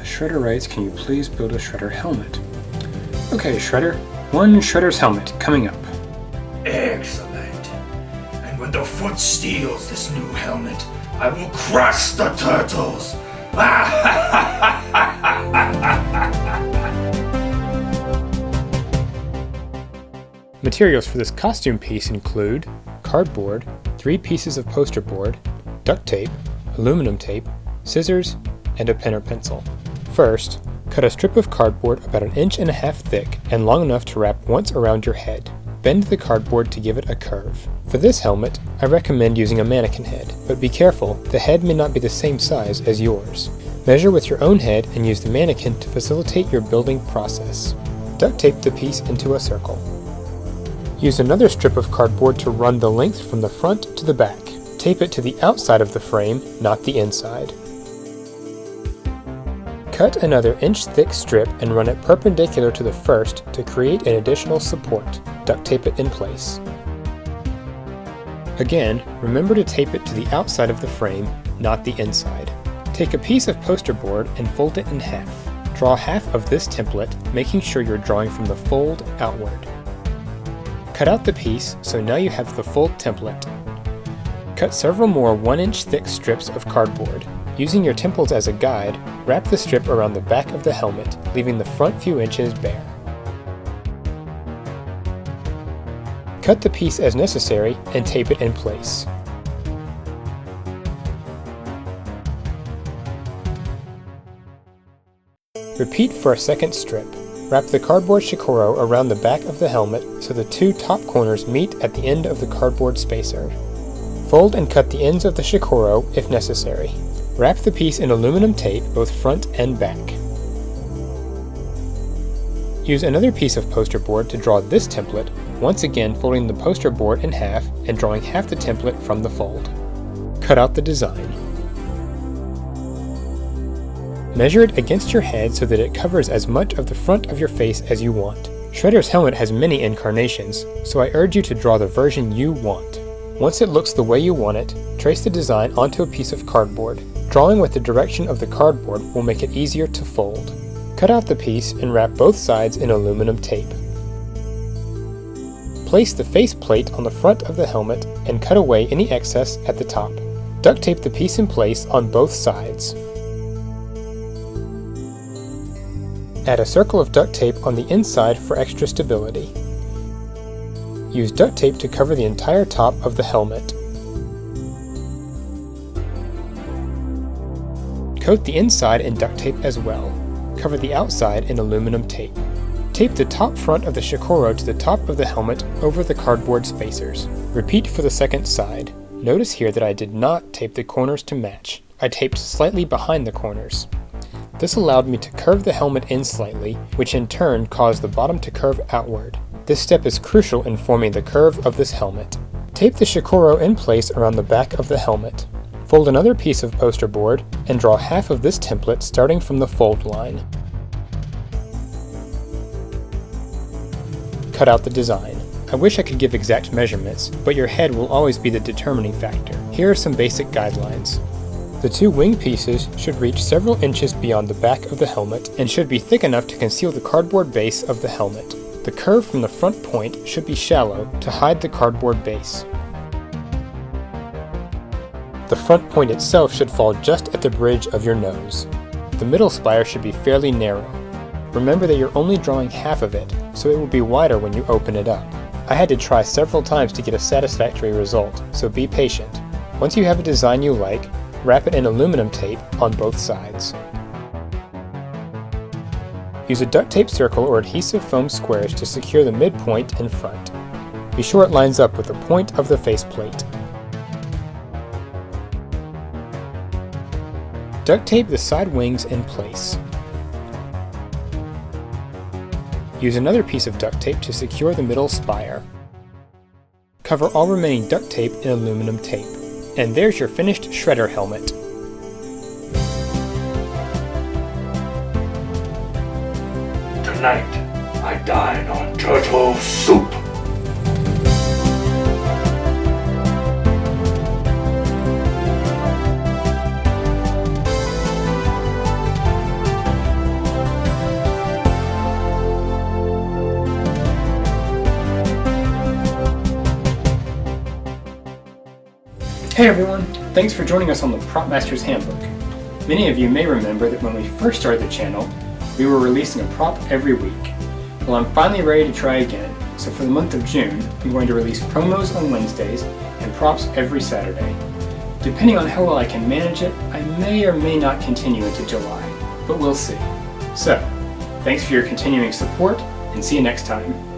Shredder writes, can you please build a Shredder helmet? Okay, Shredder. One Shredder's helmet coming up. Excellent. And when the foot steals this new helmet, I will crush the turtles. Materials for this costume piece include cardboard, 3 pieces of poster board, duct tape, aluminum tape, scissors, and a pen or pencil. First, cut a strip of cardboard about 1.5 inches thick and long enough to wrap once around your head. Bend the cardboard to give it a curve. For this helmet, I recommend using a mannequin head, but be careful, the head may not be the same size as yours. Measure with your own head and use the mannequin to facilitate your building process. Duct tape the piece into a circle. Use another strip of cardboard to run the length from the front to the back. Tape it to the outside of the frame, not the inside. Cut another 1-inch thick strip and run it perpendicular to the first to create an additional support. Duct tape it in place. Again, remember to tape it to the outside of the frame, not the inside. Take a piece of poster board and fold it in half. Draw half of this template, making sure you're drawing from the fold outward. Cut out the piece, so now you have the fold template. Cut several more 1-inch thick strips of cardboard. Using your temples as a guide, wrap the strip around the back of the helmet, leaving the front few inches bare. Cut the piece as necessary and tape it in place. Repeat for a second strip. Wrap the cardboard shikoro around the back of the helmet so the 2 top corners meet at the end of the cardboard spacer. Fold and cut the ends of the shikoro if necessary. Wrap the piece in aluminum tape both front and back. Use another piece of poster board to draw this template, once again folding the poster board in half and drawing half the template from the fold. Cut out the design. Measure it against your head so that it covers as much of the front of your face as you want. Shredder's helmet has many incarnations, so I urge you to draw the version you want. Once it looks the way you want it, trace the design onto a piece of cardboard. Drawing with the direction of the cardboard will make it easier to fold. Cut out the piece and wrap both sides in aluminum tape. Place the face plate on the front of the helmet and cut away any excess at the top. Duct tape the piece in place on both sides. Add a circle of duct tape on the inside for extra stability. Use duct tape to cover the entire top of the helmet. Coat the inside in duct tape as well. Cover the outside in aluminum tape. Tape the top front of the shikoro to the top of the helmet over the cardboard spacers. Repeat for the second side. Notice here that I did not tape the corners to match. I taped slightly behind the corners. This allowed me to curve the helmet in slightly, which in turn caused the bottom to curve outward. This step is crucial in forming the curve of this helmet. Tape the shikoro in place around the back of the helmet. Fold another piece of poster board and draw half of this template starting from the fold line. Cut out the design. I wish I could give exact measurements, but your head will always be the determining factor. Here are some basic guidelines. The 2 wing pieces should reach several inches beyond the back of the helmet and should be thick enough to conceal the cardboard base of the helmet. The curve from the front point should be shallow to hide the cardboard base. The front point itself should fall just at the bridge of your nose. The middle spire should be fairly narrow. Remember that you're only drawing half of it, so it will be wider when you open it up. I had to try several times to get a satisfactory result, so be patient. Once you have a design you like, wrap it in aluminum tape on both sides. Use a duct tape circle or adhesive foam squares to secure the midpoint in front. Be sure it lines up with the point of the faceplate. Duct tape the side wings in place. Use another piece of duct tape to secure the middle spire. Cover all remaining duct tape in aluminum tape. And there's your finished Shredder helmet. Tonight, I dine on turtle soup. Hey everyone! Thanks for joining us on the Prop Master's Handbook. Many of you may remember that when we first started the channel, we were releasing a prop every week. Well, I'm finally ready to try again, so for the month of June, I'm going to release promos on Wednesdays and props every Saturday. Depending on how well I can manage it, I may or may not continue into July, but we'll see. So, thanks for your continuing support, and see you next time.